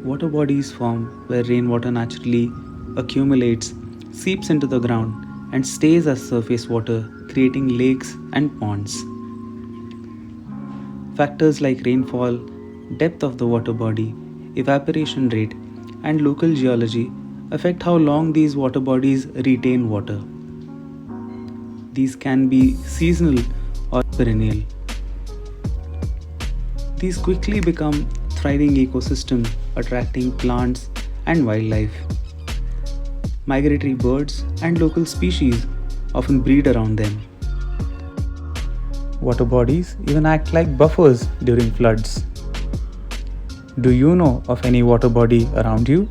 Water bodies form where rainwater naturally accumulates, seeps into the ground, and stays as surface water, creating lakes and ponds. Factors like rainfall, depth of the water body, evaporation rate, and local geology affect how long these water bodies retain water. These can be seasonal or perennial. These quickly become thriving ecosystem attracting plants and wildlife. Migratory birds and local species often breed around them. Water bodies even act like buffers during floods. Do you know of any water body around you?